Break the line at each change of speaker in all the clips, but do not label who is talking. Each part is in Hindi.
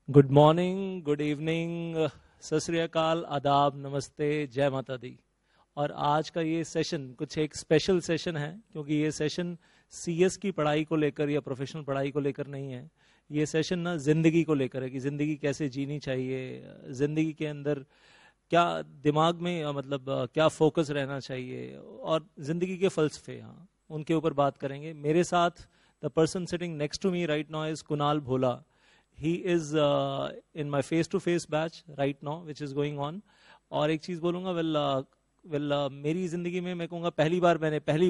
गुड मॉर्निंग, गुड इवनिंग, सत श्री अकाल, आदाब, नमस्ते, जय माता दी। और आज का ये सेशन कुछ एक स्पेशल सेशन है, क्योंकि ये सेशन सीएस की पढ़ाई को लेकर या प्रोफेशनल पढ़ाई को लेकर नहीं है। ये सेशन ना जिंदगी को लेकर है कि जिंदगी कैसे जीनी चाहिए, जिंदगी के अंदर क्या दिमाग में क्या फोकस रहना चाहिए, और जिंदगी के फलसफे, हाँ, उनके ऊपर बात करेंगे। मेरे साथ the person sitting next to me right now is Kunal Bhola. He is in my face-to-face batch right now, which is going on. और एक चीज बोलूंगा, मेरी जिंदगी में मैं कहूँगा पहली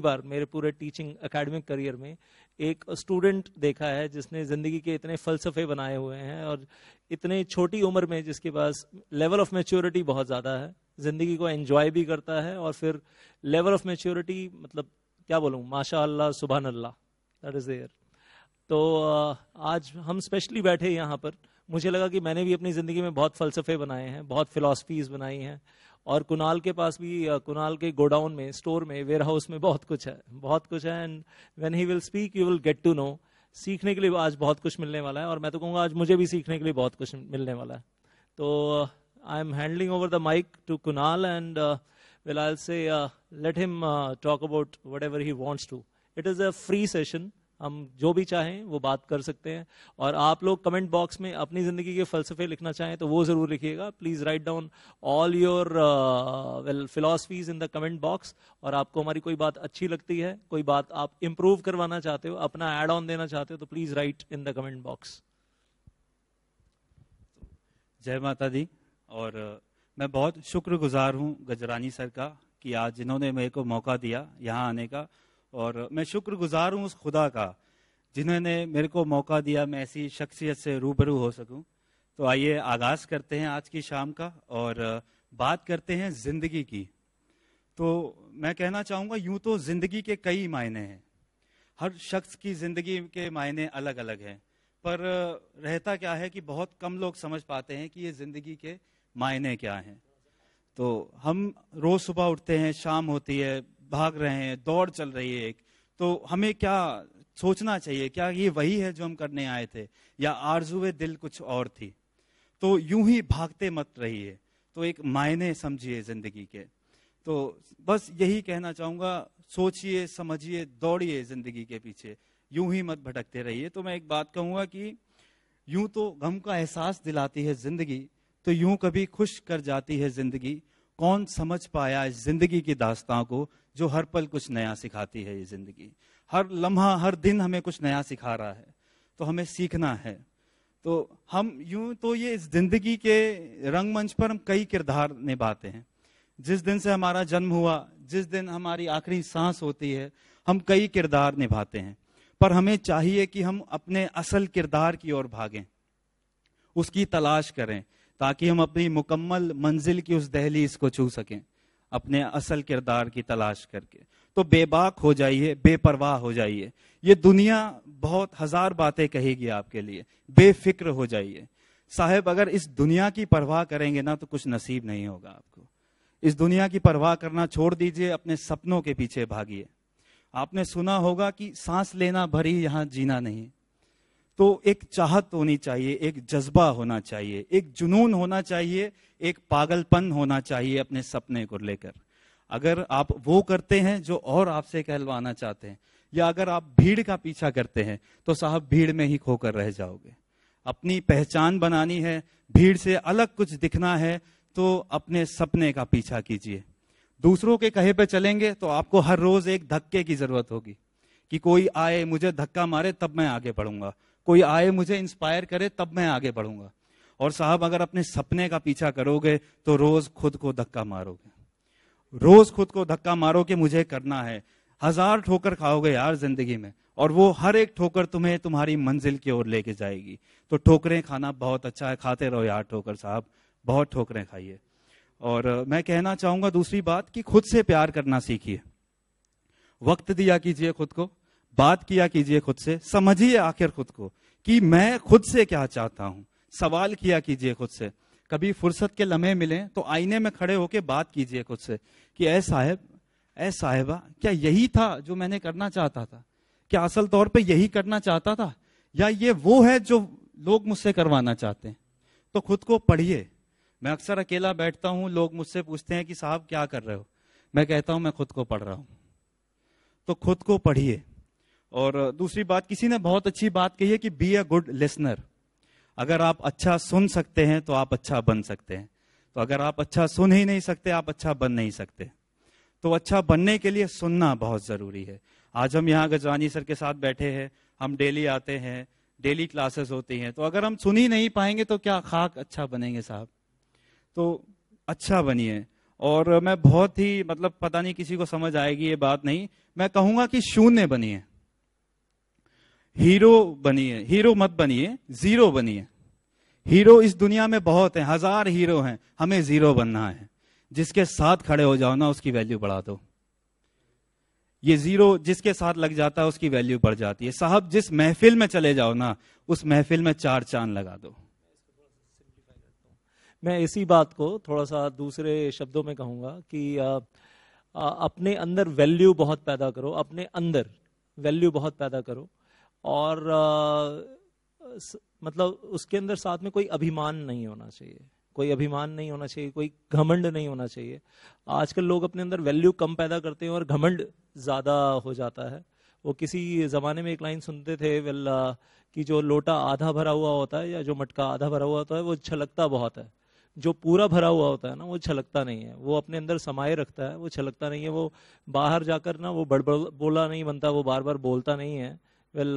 बार मेरे पूरे टीचिंग एकेडमिक करियर में एक स्टूडेंट देखा है जिसने जिंदगी के इतने फलसफे बनाए हुए हैं, और इतने छोटी उम्र में जिसके पास लेवल ऑफ मैच्योरिटी बहुत ज्यादा है, जिंदगी को एंजॉय भी करता है, और फिर लेवल ऑफ मैच्योरिटी क्या बोलूँ, माशा अल्लाह, सुभान अल्लाह, दैट इज देयर. तो आज हम स्पेशली बैठे यहाँ पर, मुझे लगा कि मैंने भी अपनी ज़िंदगी में बहुत फ़लसफ़े बनाए हैं, बहुत फ़िलासफ़ीज़ बनाई हैं, और कुणाल के पास भी, कुणाल के गोडाउन में, स्टोर में, वेयर हाउस में बहुत कुछ है. And when he will speak you will get to know. सीखने के लिए आज बहुत कुछ मिलने वाला है, और मैं तो कहूँगा आज मुझे भी सीखने के लिए बहुत कुछ मिलने वाला है. तो I am handling over the mic to Kunal, and will I say let him talk about whatever he wants to. It is a free session, हम जो भी चाहें वो बात कर सकते हैं. और आप लोग कमेंट बॉक्स में अपनी जिंदगी के फलसफे लिखना चाहें तो वो जरूर लिखिएगा. Please write down all your philosophies in the comment box. और आपको हमारी कोई बात अच्छी लगती है, कोई बात आप इंप्रूव करवाना चाहते हो, अपना एड ऑन देना चाहते हो, तो please right in the comment box.
जय माता दी. और मैं बहुत शुक्रगुजार हूँ गजरानी सर का कि आज जिन्होंने मेरे को मौका दिया यहाँ आने का, और मैं शुक्रगुजार हूँ उस खुदा का जिन्होंने मेरे को मौका दिया मैं ऐसी शख्सियत से रूबरू हो सकूं. तो आइए आगाज करते हैं आज की शाम का, और बात करते हैं जिंदगी की. तो मैं कहना चाहूँगा, यूं तो जिंदगी के कई मायने हैं, हर शख्स की जिंदगी के मायने अलग अलग हैं, पर रहता क्या है कि बहुत कम लोग समझ पाते हैं कि ये जिंदगी के मायने क्या हैं. तो हम रोज सुबह उठते हैं, शाम होती है, भाग रहे हैं, दौड़ चल रही है एक, तो हमें क्या सोचना चाहिए, क्या ये वही है जो हम करने आए थे, या आरज़ुए दिल कुछ और थी. तो यूं ही भागते मत रहिए, तो एक मायने समझिए जिंदगी के. तो बस यही कहना चाहूंगा, सोचिए, समझिए, दौड़िए जिंदगी के पीछे, यूं ही मत भटकते रहिए. तो मैं एक बात कहूंगा कि यूं तो गम का एहसास दिलाती है जिंदगी, तो यूं कभी खुश कर जाती है जिंदगी. कौन समझ पाया इस जिंदगी की दास्तां को, जो हर पल कुछ नया सिखाती है ये जिंदगी. हर लम्हा, हर दिन हमें कुछ नया सिखा रहा है, तो हमें सीखना है. तो हम यूं तो ये इस जिंदगी के रंगमंच पर हम कई किरदार निभाते हैं. जिस दिन से हमारा जन्म हुआ, जिस दिन हमारी आखिरी सांस होती है, हम कई किरदार निभाते हैं. पर हमें चाहिए कि हम अपने असल किरदार की ओर भागें, उसकी तलाश करें, ताकि हम अपनी मुकम्मल मंजिल की उस दहलीज को छू सकें, अपने असल किरदार की तलाश करके. तो बेबाक हो जाइए, बेपरवाह हो जाइए. ये दुनिया बहुत हजार बातें कहेगी आपके लिए, बेफिक्र हो जाइए. साहब, अगर इस दुनिया की परवाह करेंगे ना तो कुछ नसीब नहीं होगा आपको. इस दुनिया की परवाह करना छोड़ दीजिए, अपने सपनों के पीछे भागिए. आपने सुना होगा कि सांस लेना भरी यहां जीना नहीं. तो एक चाहत होनी चाहिए, एक जज्बा होना चाहिए, एक जुनून होना चाहिए, एक पागलपन होना चाहिए अपने सपने को लेकर. अगर आप वो करते हैं जो और आपसे कहलवाना चाहते हैं, या अगर आप भीड़ का पीछा करते हैं, तो साहब भीड़ में ही खोकर रह जाओगे. अपनी पहचान बनानी है, भीड़ से अलग कुछ दिखना है, तो अपने सपने का पीछा कीजिए. दूसरों के कहे पे चलेंगे तो आपको हर रोज एक धक्के की जरूरत होगी, कि कोई आए मुझे धक्का मारे तब मैं आगे बढ़ूंगा, कोई आए मुझे इंस्पायर करे तब मैं आगे बढ़ूंगा. और साहब, अगर अपने सपने का पीछा करोगे तो रोज खुद को धक्का मारोगे, रोज खुद को धक्का मारो कि मुझे करना है. हजार ठोकर खाओगे यार जिंदगी में, और वो हर एक ठोकर तुम्हें तुम्हारी मंजिल की ओर लेके जाएगी. तो ठोकरें खाना बहुत अच्छा है, खाते रहो यार ठोकर साहब, बहुत ठोकरें खाइए. और मैं कहना चाहूंगा दूसरी बात, कि खुद से प्यार करना सीखिए. वक्त दिया कीजिए खुद को, बात किया कीजिए खुद से, समझिए आखिर खुद को कि मैं खुद से क्या चाहता हूं. सवाल किया कीजिए खुद से. कभी फुर्सत के लम्हे मिले तो आईने में खड़े होकर बात कीजिए खुद से कि ऐ साहब, ऐ साहिबा, क्या यही था जो मैंने करना चाहता था? क्या असल तौर पे यही करना चाहता था, या ये वो है जो लोग मुझसे करवाना चाहते हैं? तो खुद को पढ़िए। मैं अक्सर अकेला बैठता हूं, लोग मुझसे पूछते हैं कि साहब क्या कर रहे हो, मैं कहता हूं मैं खुद को पढ़ रहा हूं। तो खुद को पढ़िए। और दूसरी बात, किसी ने बहुत अच्छी बात कही है कि बी अ गुड लिसनर। अगर आप अच्छा सुन सकते हैं तो आप अच्छा बन सकते हैं। तो अगर आप अच्छा सुन ही नहीं सकते, आप अच्छा बन नहीं सकते। तो अच्छा बनने के लिए सुनना बहुत जरूरी है। आज हम यहाँ गजरानी सर के साथ बैठे हैं, हम डेली आते हैं, डेली क्लासेस होती हैं, तो अगर हम सुन ही नहीं पाएंगे तो क्या खाक अच्छा बनेंगे साहब। तो अच्छा बनिए। और मैं बहुत ही पता नहीं किसी को समझ आएगी ये बात नहीं, मैं कहूंगा कि शून्य बनिए, हीरो बनिए। हीरो मत बनिए, जीरो बनिए। हीरो इस दुनिया में बहुत हैं, 1000 हीरो हैं, हमें जीरो बनना है। जिसके साथ खड़े हो जाओ ना, उसकी वैल्यू बढ़ा दो। ये जीरो जिसके साथ लग जाता है उसकी वैल्यू बढ़ जाती है। साहब जिस महफिल में चले जाओ ना, उस महफिल में 4 चांद लगा दो।
मैं इसी बात को थोड़ा सा दूसरे शब्दों में कहूंगा कि अपने अंदर वैल्यू बहुत पैदा करो, अपने अंदर वैल्यू बहुत पैदा करो। और उसके अंदर साथ में कोई अभिमान नहीं होना चाहिए, कोई अभिमान नहीं होना चाहिए, कोई घमंड नहीं होना चाहिए। आजकल लोग अपने अंदर वैल्यू कम पैदा करते हैं और घमंड ज्यादा हो जाता है। वो किसी जमाने में एक लाइन सुनते थे, वेल कि जो लोटा आधा भरा हुआ होता है या जो मटका आधा भरा हुआ होता है वो छलकता बहुत है, जो पूरा भरा हुआ होता है ना वो छलकता नहीं है। वो अपने अंदर समाये रखता है, वो छलकता नहीं है। वो बाहर जाकर ना वो बड़बड़ बोला नहीं बनता, वो बार बार बोलता नहीं है। वेल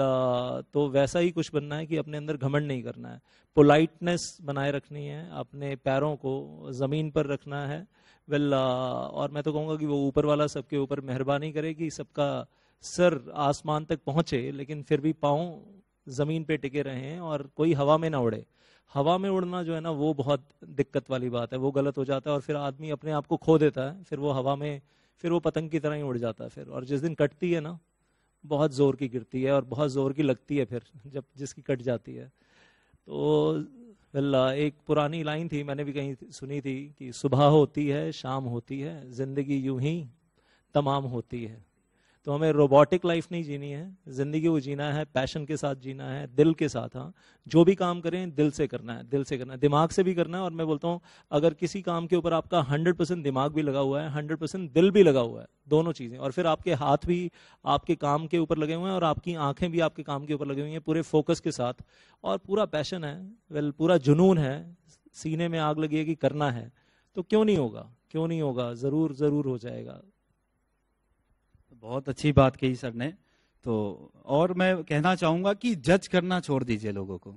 तो वैसा ही कुछ बनना है कि अपने अंदर घमंड नहीं करना है, पोलाइटनेस बनाए रखनी है, अपने पैरों को जमीन पर रखना है। वेल और मैं तो कहूँगा कि वो ऊपर वाला सबके ऊपर मेहरबानी करे कि सबका सर आसमान तक पहुंचे लेकिन फिर भी पाँव जमीन पे टिके रहें और कोई हवा में ना उड़े। हवा में उड़ना जो है ना वो बहुत दिक्कत वाली बात है, वो गलत हो जाता है और फिर आदमी अपने आप को खो देता है। फिर वो हवा में, फिर वो पतंग की तरह ही उड़ जाता है फिर। और जिस दिन कटती है ना, बहुत जोर की गिरती है और बहुत जोर की लगती है फिर जब जिसकी कट जाती है। तो एक पुरानी लाइन थी, मैंने भी कहीं सुनी थी कि सुबह होती है शाम होती है, जिंदगी यूं ही तमाम होती है। तो हमें रोबोटिक लाइफ नहीं जीनी है, जिंदगी को जीना है, पैशन के साथ जीना है, दिल के साथ। हाँ, जो भी काम करें दिल से करना है, दिल से करना है, दिमाग से भी करना है। और मैं बोलता हूँ अगर किसी काम के ऊपर आपका 100% दिमाग भी लगा हुआ है, 100% दिल भी लगा हुआ है, दोनों चीजें, और फिर आपके हाथ भी आपके काम के ऊपर लगे हुए हैं और आपकी आंखें भी आपके काम के ऊपर लगी हुई हैं पूरे फोकस के साथ, और पूरा पैशन है, वेल पूरा जुनून है, सीने में आग लगी है कि करना है, तो क्यों नहीं होगा, क्यों नहीं होगा, जरूर जरूर हो जाएगा।
बहुत अच्छी बात कही सर ने। तो और मैं कहना चाहूंगा कि जज करना छोड़ दीजिए लोगों को।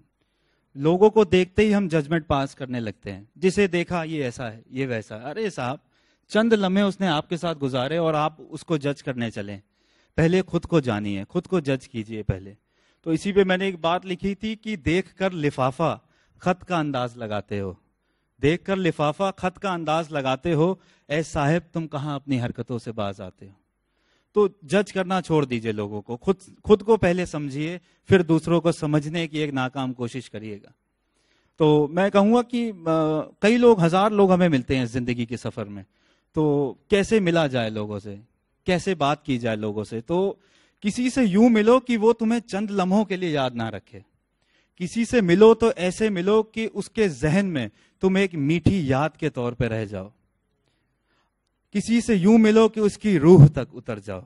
लोगों को देखते ही हम जजमेंट पास करने लगते हैं, जिसे देखा ये ऐसा है, ये वैसा है। अरे साहब, चंद लम्हे उसने आपके साथ गुजारे और आप उसको जज करने चले। पहले खुद को जानिए, खुद को जज कीजिए पहले। तो इसी पे मैंने एक बात लिखी थी कि देख कर लिफाफा खत का अंदाज लगाते हो, देख कर लिफाफा खत का अंदाज लगाते हो, ऐ साहिब तुम कहां अपनी हरकतों से बाज आते हो। तो जज करना छोड़ दीजिए लोगों को, खुद को पहले समझिए, फिर दूसरों को समझने की एक नाकाम कोशिश करिएगा। तो मैं कहूंगा कि कई लोग, 1000 लोग हमें मिलते हैं जिंदगी के सफर में, तो कैसे मिला जाए लोगों से, कैसे बात की जाए लोगों से। तो किसी से यूं मिलो कि वो तुम्हें चंद लम्हों के लिए याद ना रखे। किसी से मिलो तो ऐसे मिलो कि उसके जहन में तुम एक मीठी याद के तौर पर रह जाओ। किसी से यूं मिलो कि उसकी रूह तक उतर जाओ।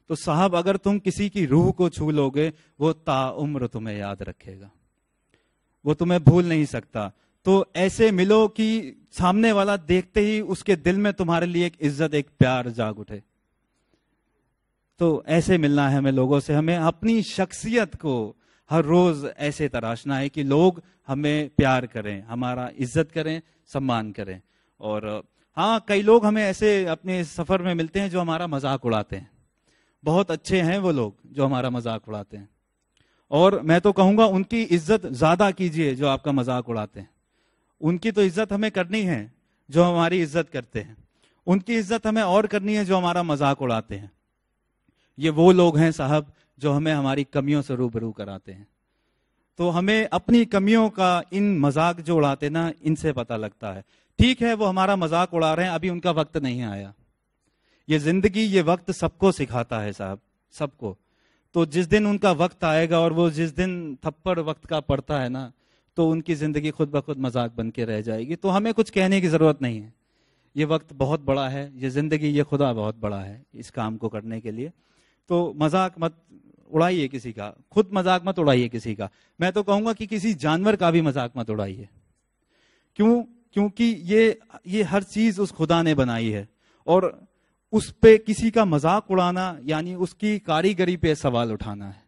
तो साहब अगर तुम किसी की रूह को छू लोगे, वो ताउम्र तुम्हें याद रखेगा, वो तुम्हें भूल नहीं सकता। तो ऐसे मिलो कि सामने वाला देखते ही उसके दिल में तुम्हारे लिए एक इज्जत, एक प्यार जाग उठे। तो ऐसे मिलना है हमें लोगों से। हमें अपनी शख्सियत को हर रोज ऐसे तराशना है कि लोग हमें प्यार करें, हमारा इज्जत करें, सम्मान करें। और हाँ, कई लोग हमें ऐसे अपने सफर में मिलते हैं जो हमारा मजाक उड़ाते हैं। बहुत अच्छे हैं वो लोग जो हमारा मजाक उड़ाते हैं, और मैं तो कहूंगा उनकी इज्जत ज्यादा कीजिए जो आपका मजाक उड़ाते हैं। उनकी तो इज्जत हमें करनी है जो हमारी इज्जत करते हैं, उनकी इज्जत हमें और करनी है जो हमारा मजाक उड़ाते हैं। ये वो लोग हैं साहब जो हमें हमारी कमियों से रूबरू कराते हैं। तो हमें अपनी कमियों का इन मजाक जो उड़ाते ना, इनसे पता लगता है। ठीक है, वो हमारा मजाक उड़ा रहे हैं, अभी उनका वक्त नहीं आया। ये जिंदगी, ये वक्त सबको सिखाता है साहब, सबको। तो जिस दिन उनका वक्त आएगा और वो जिस दिन थप्पड़ वक्त का पड़ता है ना, तो उनकी जिंदगी खुद ब खुद मजाक बन के रह जाएगी। तो हमें कुछ कहने की जरूरत नहीं है। ये वक्त बहुत बड़ा है, ये जिंदगी, ये खुदा बहुत बड़ा है इस काम को करने के लिए। तो मजाक मत उड़ाइए किसी का, खुद मजाक मत उड़ाइए किसी का। मैं तो कहूंगा कि किसी जानवर का भी मजाक मत उड़ाइए। क्यों? क्योंकि ये हर चीज उस खुदा ने बनाई है, और उस पे किसी का मजाक उड़ाना यानी उसकी कारीगरी पे सवाल उठाना है।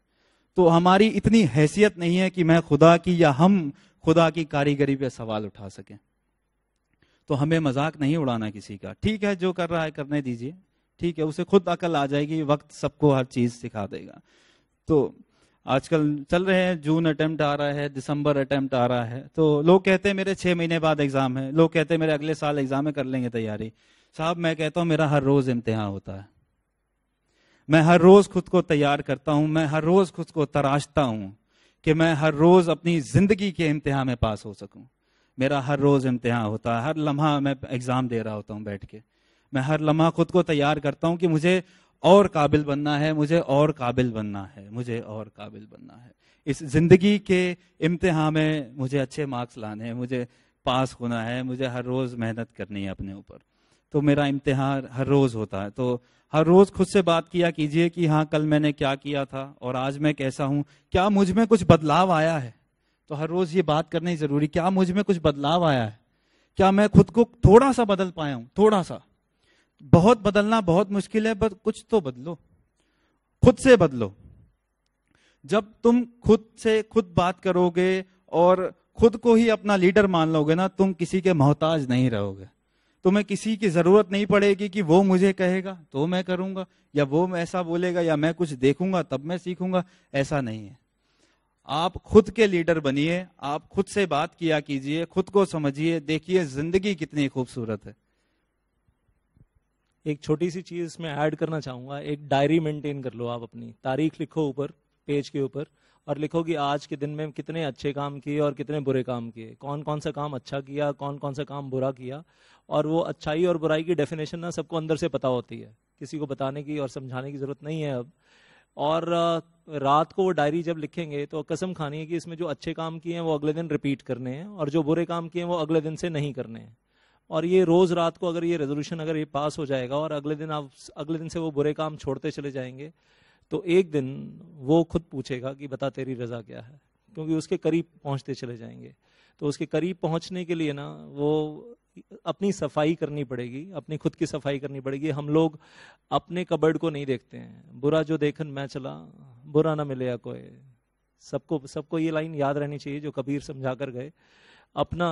तो हमारी इतनी हैसियत नहीं है कि मैं खुदा की या हम खुदा की कारीगरी पे सवाल उठा सकें। तो हमें मजाक नहीं उड़ाना किसी का। ठीक है, जो कर रहा है करने दीजिए, ठीक है, उसे खुद अकल आ जाएगी, वक्त सबको हर चीज सिखा देगा। तो आजकल चल रहे हैं, जून अटेम्प्ट आ रहा है, दिसंबर अटेम्प्ट आ रहा है, तो लोग कहते हैं मेरे 6 महीने बाद एग्जाम है, लोग कहते हैं मेरे अगले साल एग्जाम में कर लेंगे तैयारी। साहब मैं कहता हूं मेरा हर रोज इम्तिहान होता है। मैं हर रोज खुद को तैयार करता हूं, मैं हर रोज खुद को तराशता हूं कि मैं हर रोज अपनी जिंदगी के इम्तिहान में पास हो सकूं। मेरा हर रोज इम्तिहान होता है, हर लम्हा मैं एग्जाम दे रहा होता हूं बैठ के। मैं हर लम्हा खुद को तैयार करता हूं कि मुझे और काबिल बनना है, मुझे और काबिल बनना है, मुझे और काबिल बनना है। इस जिंदगी के इम्तिहान में मुझे अच्छे मार्क्स लाने हैं, मुझे पास होना है, मुझे हर रोज मेहनत करनी है अपने ऊपर। तो मेरा इम्तिहान हर रोज होता है। तो हर रोज खुद से बात किया कीजिए कि हाँ, कल मैंने क्या किया था और आज मैं कैसा हूं, क्या मुझ में कुछ बदलाव आया है। तो हर रोज ये बात करनी जरूरी, क्या मुझ में कुछ बदलाव आया है, क्या मैं खुद को थोड़ा सा बदल पाया हूं, थोड़ा सा। बहुत बदलना बहुत मुश्किल है, बस कुछ तो बदलो, खुद से बदलो। जब तुम खुद से खुद बात करोगे और खुद को ही अपना लीडर मान लोगे ना, तुम किसी के मोहताज नहीं रहोगे। तुम्हें किसी की जरूरत नहीं पड़ेगी कि वो मुझे कहेगा तो मैं करूंगा, या वो ऐसा बोलेगा, या मैं कुछ देखूंगा तब मैं सीखूंगा। ऐसा नहीं है। आप खुद के लीडर बनिए, आप खुद से बात किया कीजिए, खुद को समझिए, देखिए जिंदगी कितनी खूबसूरत है।
एक छोटी सी चीज इसमें ऐड करना चाहूंगा, एक डायरी मेंटेन कर लो। आप अपनी तारीख लिखो ऊपर, पेज के ऊपर, और लिखो कि आज के दिन में कितने अच्छे काम किए और कितने बुरे काम किए, कौन कौन सा काम अच्छा किया, कौन कौन सा काम बुरा किया। और वो अच्छाई और बुराई की डेफिनेशन ना सबको अंदर से पता होती है, किसी को बताने की और समझाने की जरूरत नहीं है अब। और रात को वो डायरी जब लिखेंगे तो कसम खानी है कि इसमें जो अच्छे काम किए हैं वो अगले दिन रिपीट करने हैं, और जो बुरे काम किए हैं वो अगले दिन से नहीं करने हैं। और ये रोज रात को अगर ये रेजोल्यूशन अगर ये पास हो जाएगा और अगले दिन से वो बुरे काम छोड़ते चले जाएंगे, तो एक दिन वो खुद पूछेगा कि बता तेरी रजा क्या है, क्योंकि उसके करीब पहुंचते चले जाएंगे। तो उसके करीब पहुंचने के लिए ना वो अपनी सफाई करनी पड़ेगी, अपनी खुद की सफाई करनी पड़ेगी। हम लोग अपने कबर्ड को नहीं देखते हैं, बुरा जो देखन मैं चला बुरा ना मिले या कोई। सबको ये लाइन याद रहनी चाहिए जो कबीर समझा कर गए। अपना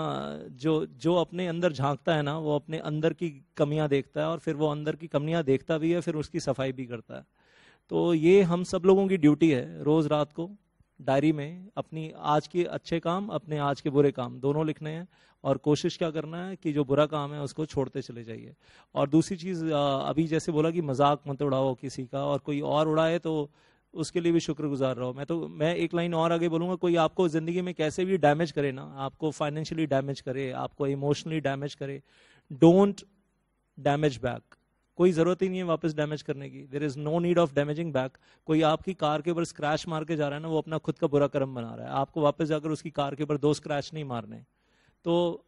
जो अपने अंदर झांकता है ना, वो अपने अंदर की कमियां देखता है, और फिर वो अंदर की कमियां देखता भी है, फिर उसकी सफाई भी करता है। तो ये हम सब लोगों की ड्यूटी है, रोज रात को डायरी में अपनी आज के अच्छे काम, अपने आज के बुरे काम दोनों लिखने हैं, और कोशिश क्या करना है कि जो बुरा काम है उसको छोड़ते चले जाइए। और दूसरी चीज, अभी जैसे बोला कि मजाक मत उड़ाओ किसी का, और कोई और उड़ाए तो उसके लिए भी शुक्रगुजार रहो। मैं एक लाइन और आगे बोलूंगा, कोई आपको जिंदगी में कैसे भी डैमेज करे ना, आपको फाइनेंशियली डैमेज करे, आपको इमोशनली डैमेज करे, डोंट डैमेज बैक। कोई जरूरत ही नहीं है वापस डैमेज करने की। There is no need of damaging back. कोई आपकी कार के ऊपर स्क्रैच मार के जा रहा है ना, वो अपना खुद का बुरा कर्म बना रहा है। आपको वापस जाकर उसकी कार के ऊपर 2 स्क्रैच नहीं मारने। तो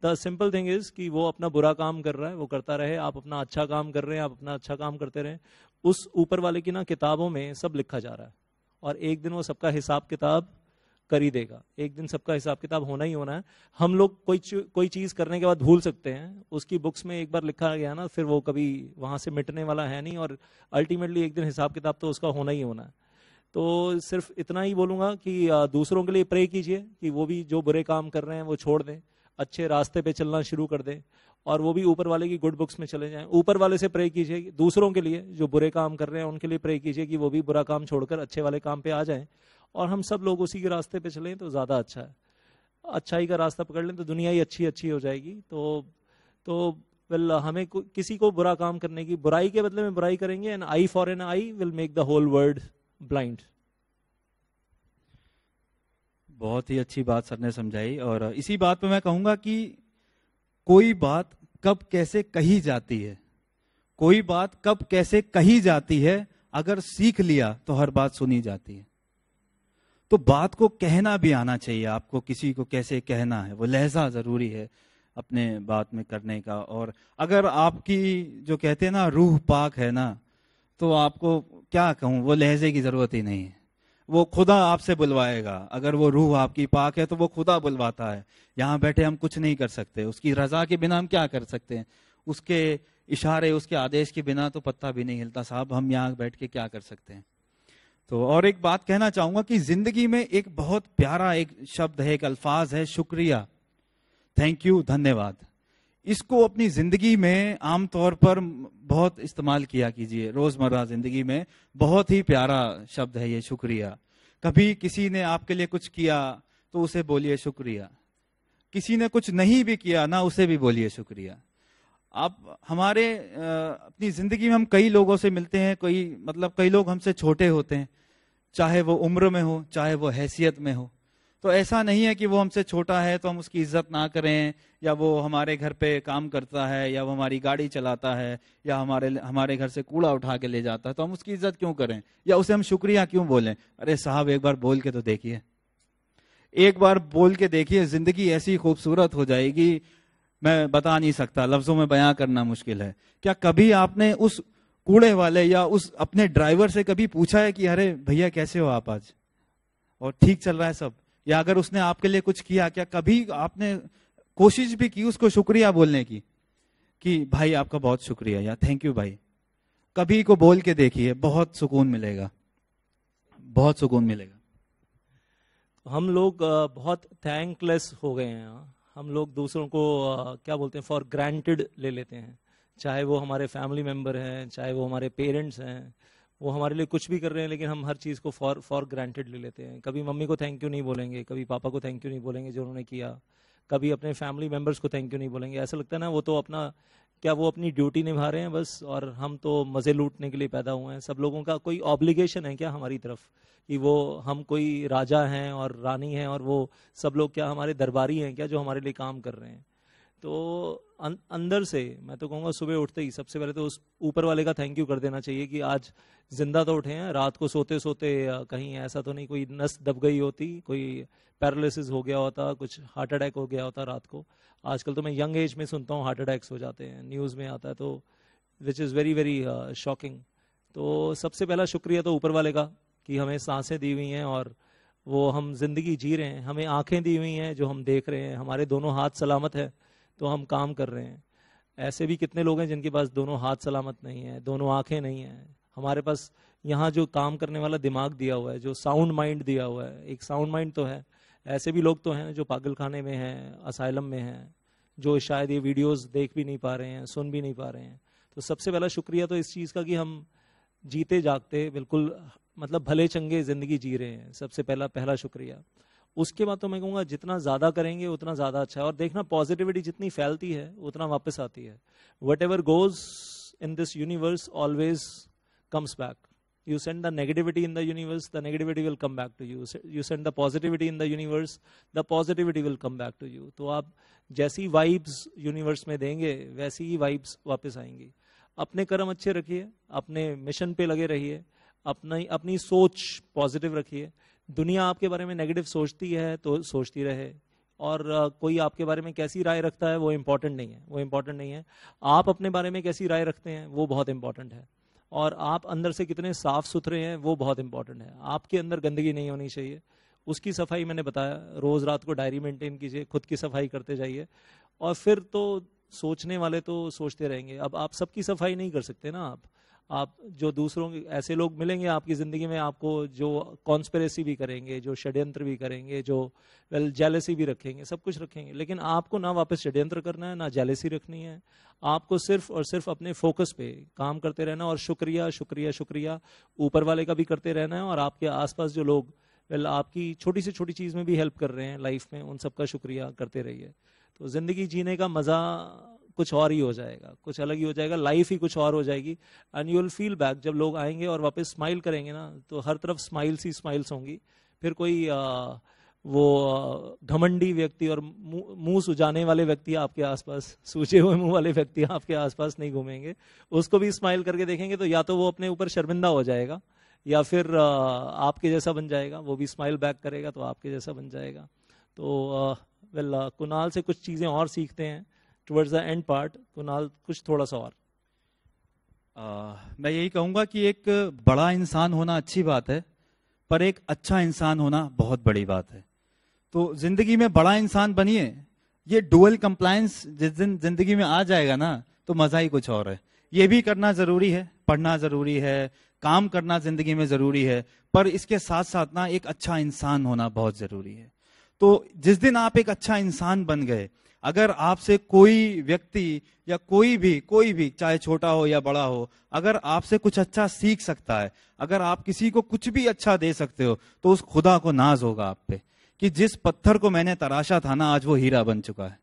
द सिंपल थिंग इज कि वो अपना बुरा काम कर रहा है, वो करता रहे, आप अपना अच्छा काम कर रहे हैं, आप अपना अच्छा काम करते रहें। उस ऊपर वाले की ना किताबों में सब लिखा जा रहा है, और एक दिन वो सबका हिसाब किताब कर ही देगा। एक दिन सबका हिसाब किताब होना ही होना है। हम लोग कोई चीज करने के बाद भूल सकते हैं, उसकी बुक्स में एक बार लिखा गया ना, फिर वो कभी वहां से मिटने वाला है नहीं, और अल्टीमेटली एक दिन हिसाब किताब तो उसका होना ही होना है। तो सिर्फ इतना ही बोलूंगा कि दूसरों के लिए प्रे कीजिए कि वो भी जो बुरे काम कर रहे हैं वो छोड़ दें, अच्छे रास्ते पे चलना शुरू कर दें, और वो भी ऊपर वाले की गुड बुक्स में चले जाएं। ऊपर वाले से प्रे कीजिए दूसरों के लिए, जो बुरे काम कर रहे हैं उनके लिए प्रे कीजिए कि वो भी बुरा काम छोड़कर अच्छे वाले काम पे आ जाएं, और हम सब लोग उसी के रास्ते पे चलें तो ज्यादा अच्छा है। अच्छाई का रास्ता पकड़ लें तो दुनिया ही अच्छी अच्छी हो जाएगी। तो वेल, हमें किसी को बुरा काम करने की, बुराई के बदले में बुराई करेंगे, an eye for an eye will make the whole world blind.
बहुत ही अच्छी बात सर ने समझाई। और इसी बात पे मैं कहूंगा कि कोई बात कब कैसे कही जाती है, कोई बात कब कैसे कही जाती है, अगर सीख लिया तो हर बात सुनी जाती है। तो बात को कहना भी आना चाहिए आपको, किसी को कैसे कहना है, वो लहजा जरूरी है अपने बात में करने का। और अगर आपकी जो कहते हैं ना रूह पाक है ना, तो आपको क्या कहूं, वो लहजे की जरूरत ही नहीं है, वो खुदा आपसे बुलवाएगा। अगर वो रूह आपकी पाक है तो वो खुदा बुलवाता है। यहाँ बैठे हम कुछ नहीं कर सकते, उसकी रजा के बिना हम क्या कर सकते हैं, उसके इशारे उसके आदेश के बिना तो पत्ता भी नहीं हिलता साहब, हम यहाँ बैठ के क्या कर सकते हैं। तो और एक बात कहना चाहूंगा कि जिंदगी में एक बहुत प्यारा एक शब्द है, एक अल्फाज है, शुक्रिया, थैंक यू, धन्यवाद। इसको अपनी जिंदगी में आमतौर पर बहुत इस्तेमाल किया कीजिए, रोजमर्रा जिंदगी में बहुत ही प्यारा शब्द है ये शुक्रिया। कभी किसी ने आपके लिए कुछ किया तो उसे बोलिए शुक्रिया, किसी ने कुछ नहीं भी किया ना, उसे भी बोलिए शुक्रिया। आप हमारे अपनी जिंदगी में हम कई लोगों से मिलते हैं, कई लोग हमसे छोटे होते हैं, चाहे वो उम्र में हो चाहे वो हैसियत में हो। तो ऐसा नहीं है कि वो हमसे छोटा है तो हम उसकी इज्जत ना करें, या वो हमारे घर पे काम करता है, या वो हमारी गाड़ी चलाता है, या हमारे घर से कूड़ा उठा के ले जाता है तो हम उसकी इज्जत क्यों करें, या उसे हम शुक्रिया क्यों बोलें। अरे साहब एक बार बोल के तो देखिए, एक बार बोल के देखिए, जिंदगी ऐसी खूबसूरत हो जाएगी, मैं बता नहीं सकता, लफ्जों में बयां करना मुश्किल है। क्या कभी आपने उस कूड़े वाले या उस अपने ड्राइवर से कभी पूछा है कि अरे भैया कैसे हो आप आज, और ठीक चल रहा है सब? या अगर उसने आपके लिए कुछ किया, क्या कभी आपने कोशिश भी की उसको शुक्रिया बोलने की, कि भाई आपका बहुत शुक्रिया, या थैंक यू भाई? कभी को बोल के देखिए, बहुत सुकून मिलेगा, बहुत सुकून मिलेगा।
हम लोग बहुत थैंकलेस हो गए हैं। हम लोग दूसरों को क्या बोलते हैं, फॉर ग्रांटेड ले लेते हैं। चाहे वो हमारे फैमिली मेंबर हैं, चाहे वो हमारे पेरेंट्स हैं, वो हमारे लिए कुछ भी कर रहे हैं, लेकिन हम हर चीज़ को फॉर ग्रांटेड ले लेते हैं। कभी मम्मी को थैंक यू नहीं बोलेंगे, कभी पापा को थैंक यू नहीं बोलेंगे जो उन्होंने किया, कभी अपने फैमिली मेंबर्स को थैंक यू नहीं बोलेंगे। ऐसा लगता है ना वो तो वो अपनी ड्यूटी निभा रहे हैं बस, और हम तो मज़े लूटने के लिए पैदा हुए हैं। सब लोगों का कोई ऑब्लिगेशन है क्या हमारी तरफ, कि वो हम कोई राजा हैं और रानी हैं, और वो सब लोग क्या हमारे दरबारी हैं क्या जो हमारे लिए काम कर रहे हैं? तो अंदर से मैं तो कहूँगा सुबह उठते ही सबसे पहले तो उस ऊपर वाले का थैंक यू कर देना चाहिए कि आज जिंदा तो उठे हैं। रात को सोते सोते कहीं ऐसा तो नहीं कोई नस दब गई होती, कोई पैरालिसिस हो गया होता, कुछ हार्ट अटैक हो गया होता रात को। आजकल तो मैं यंग एज में सुनता हूँ हार्ट अटैक्स हो जाते हैं, न्यूज़ में आता है, तो which is very very shocking. तो सबसे पहला शुक्रिया तो ऊपर वाले का कि हमें सांसें दी हुई हैं और वो हम जिंदगी जी रहे हैं, हमें आंखें दी हुई हैं जो हम देख रहे हैं, हमारे दोनों हाथ सलामत है तो हम काम कर रहे हैं। ऐसे भी कितने लोग हैं जिनके पास दोनों हाथ सलामत नहीं है, दोनों आंखें नहीं हैं। हमारे पास यहाँ जो काम करने वाला दिमाग दिया हुआ है, जो साउंड माइंड दिया हुआ है, एक साउंड माइंड तो है। ऐसे भी लोग तो हैं जो पागल खाने में हैं, असाइलम में हैं, जो शायद ये वीडियोस देख भी नहीं पा रहे हैं, सुन भी नहीं पा रहे हैं। तो सबसे पहला शुक्रिया तो इस चीज़ का कि हम जीते जागते बिल्कुल मतलब भले चंगे जिंदगी जी रहे हैं, सबसे पहला शुक्रिया। उसके बाद तो मैं कहूँगा जितना ज़्यादा करेंगे उतना ज़्यादा अच्छा है। और देखना पॉजिटिविटी जितनी फैलती है उतना वापस आती है। What ever goes in this universe always comes back. You send the negativity in the universe, the negativity will come back to you. You send the positivity in the universe, the positivity will come back to you. तो आप जैसी वाइब्स यूनिवर्स में देंगे वैसी ही वाइब्स वापस आएंगी। अपने कर्म अच्छे रखिए, अपने मिशन पे लगे रहिए, अपनी सोच पॉजिटिव रखिए। दुनिया आपके बारे में नेगेटिव सोचती है तो सोचती रहे, और कोई आपके बारे में कैसी राय रखता है वो इम्पोर्टेंट नहीं है। आप अपने बारे में कैसी राय रखते हैं वो बहुत इंपॉर्टेंट है। और आप अंदर से कितने साफ सुथरे हैं वो बहुत इंपॉर्टेंट है। आपके अंदर गंदगी नहीं होनी चाहिए, उसकी सफाई मैंने बताया। रोज रात को डायरी मेंटेन कीजिए, खुद की सफाई करते जाइए, और फिर तो सोचने वाले तो सोचते रहेंगे। अब आप सबकी सफाई नहीं कर सकते ना। आप जो दूसरों के ऐसे लोग मिलेंगे आपकी जिंदगी में, आपको जो कॉन्स्पिरेसी भी करेंगे, जो षड्यंत्र भी करेंगे, जो जेलेसी भी रखेंगे, सब कुछ रखेंगे, लेकिन आपको ना वापस षड्यंत्र करना है ना जेलेसी रखनी है। आपको सिर्फ और सिर्फ अपने फोकस पे काम करते रहना, और शुक्रिया शुक्रिया शुक्रिया ऊपर वाले का भी करते रहना है। और आपके आसपास जो लोग आपकी छोटी से छोटी चीज में भी हेल्प कर रहे हैं लाइफ में, उन सबका शुक्रिया करते रहिए। तो जिंदगी जीने का मजा कुछ और ही हो जाएगा, कुछ अलग ही हो जाएगा, लाइफ ही कुछ और हो जाएगी। And you will feel back, जब लोग आएंगे और वापस स्माइल करेंगे ना, तो हर तरफ स्माइल्स ही स्माइल्स होंगी। फिर कोई वो घमंडी व्यक्ति और मुंह सुजाने वाले व्यक्ति आपके आसपास, सूजे हुए मुंह वाले व्यक्ति आपके आसपास नहीं घूमेंगे। उसको भी स्माइल करके देखेंगे तो या तो वो अपने ऊपर शर्मिंदा हो जाएगा, या फिर आपके जैसा बन जाएगा, वो भी स्माइल बैक करेगा तो आपके जैसा बन जाएगा। तो कुणाल से कुछ चीज़ें और सीखते हैं towards the end part. Kunal कुछ थोड़ा सा और।
मैं यही कहूंगा कि एक बड़ा इंसान होना अच्छी बात है, पर एक अच्छा इंसान होना बहुत बड़ी बात है। तो जिंदगी में बड़ा इंसान बनिए। ये डुअल कंप्लायंस जिस दिन जिंदगी में आ जाएगा ना, तो मजा ही कुछ और है। ये भी करना जरूरी है, पढ़ना जरूरी है, काम करना जिंदगी में जरूरी है, पर इसके साथ साथ ना एक अच्छा इंसान होना बहुत जरूरी है। तो जिस दिन आप एक अच्छा इंसान बन गए, अगर आपसे कोई व्यक्ति या कोई भी चाहे छोटा हो या बड़ा हो, अगर आपसे कुछ अच्छा सीख सकता है, अगर आप किसी को कुछ भी अच्छा दे सकते हो, तो उस खुदा को नाज होगा आप पे कि जिस पत्थर को मैंने तराशा था ना, आज वो हीरा बन चुका है।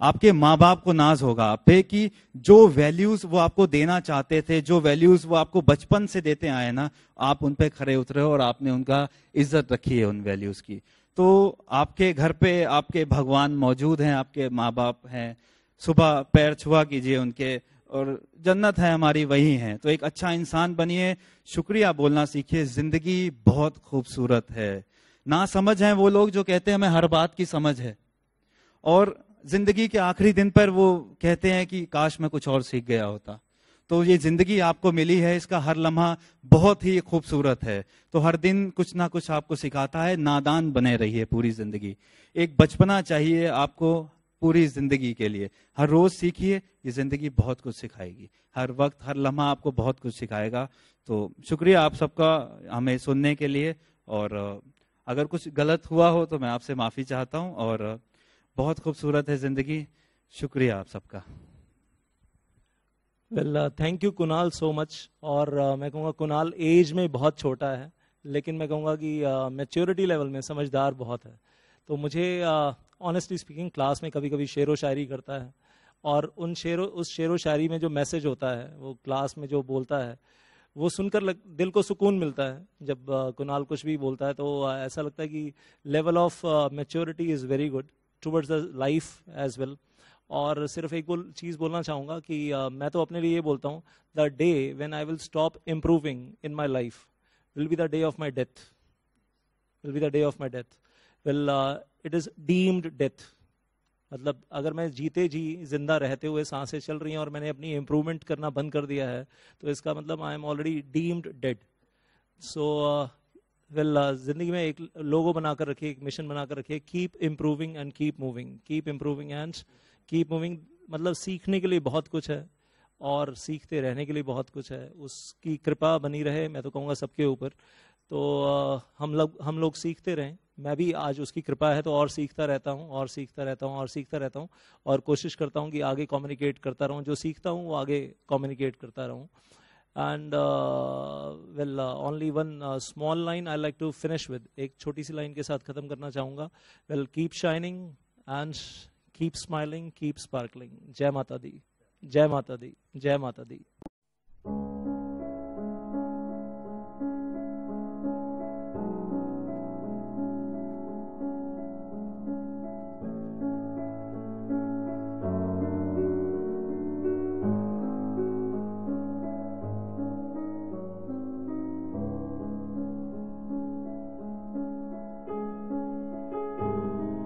आपके माँ बाप को नाज होगा आप पे कि जो वैल्यूज वो आपको देना चाहते थे, जो वैल्यूज वो आपको बचपन से देते आए ना, आप उन पे खरे उतरे हो और आपने उनका इज्जत रखी है उन वैल्यूज की। तो आपके घर पे आपके भगवान मौजूद हैं, आपके माँ बाप हैं, सुबह पैर छुआ कीजिए उनके, और जन्नत है हमारी वही है। तो एक अच्छा इंसान बनिए, शुक्रिया बोलना सीखिए। जिंदगी बहुत खूबसूरत है। ना समझ है वो लोग जो कहते हैं हमें हर बात की समझ है, और जिंदगी के आखिरी दिन पर वो कहते हैं कि काश मैं कुछ और सीख गया होता। तो ये जिंदगी आपको मिली है, इसका हर लम्हा बहुत ही खूबसूरत है। तो हर दिन कुछ ना कुछ आपको सिखाता है। नादान बने रहिए पूरी जिंदगी। एक बचपना चाहिए आपको पूरी जिंदगी के लिए। हर रोज सीखिए, ये जिंदगी बहुत कुछ सिखाएगी। हर वक्त हर लम्हा आपको बहुत कुछ सिखाएगा। तो शुक्रिया आप सबका हमें सुनने के लिए, और अगर कुछ गलत हुआ हो तो मैं आपसे माफी चाहता हूं। और बहुत खूबसूरत है जिंदगी। शुक्रिया आप सबका।
Well thank you Kunal so much. और मैं कहूँगा कुणाल एज में बहुत छोटा है, लेकिन मैं कहूँगा कि मैच्योरिटी लेवल में समझदार बहुत है। तो मुझे ऑनेस्टली स्पीकिंग क्लास में कभी कभी शेरो शायरी करता है, और उस शेरो शायरी में जो मैसेज होता है वो क्लास में जो बोलता है, वो सुनकर दिल को सुकून मिलता है। जब कुणाल कुछ भी बोलता है तो ऐसा लगता है कि level of maturity is very good towards the life as well. और सिर्फ एक चीज़ बोलना चाहूँगा कि मैं तो अपने लिए ये बोलता हूँ, the day when I will stop improving in my life will be the day of my death. Will be the day of my death. Well it is deemed death. मतलब अगर मैं जीते जी जिंदा रहते हुए सांसें चल रही हैं और मैंने अपनी इम्प्रूवमेंट करना बंद कर दिया है, तो इसका मतलब I am already deemed dead. So well जिंदगी में एक लोगो बनाकर रखिए, एक मिशन बनाकर रखिए, keep improving and keep moving, keep improving and keep moving. मतलब सीखने के लिए बहुत कुछ है और सीखते रहने के लिए बहुत कुछ है। उसकी कृपा बनी रहे, मैं तो कहूँगा सबके ऊपर। तो हम लोग सीखते रहें। मैं भी आज उसकी कृपा है तो और सीखता रहता हूँ और सीखता रहता हूँ और सीखता रहता हूँ, और कोशिश करता हूँ कि आगे कम्युनिकेट करता रहूँ। जो सीखता हूँ वो आगे कम्युनिकेट करता रहूँ। And well only one small line I like to finish with. एक छोटी सी लाइन के साथ खत्म करना चाहूँगा। Well keep shining and keep smiling, keep sparkling. जय माता दी, जय माता दी, जय माता दी।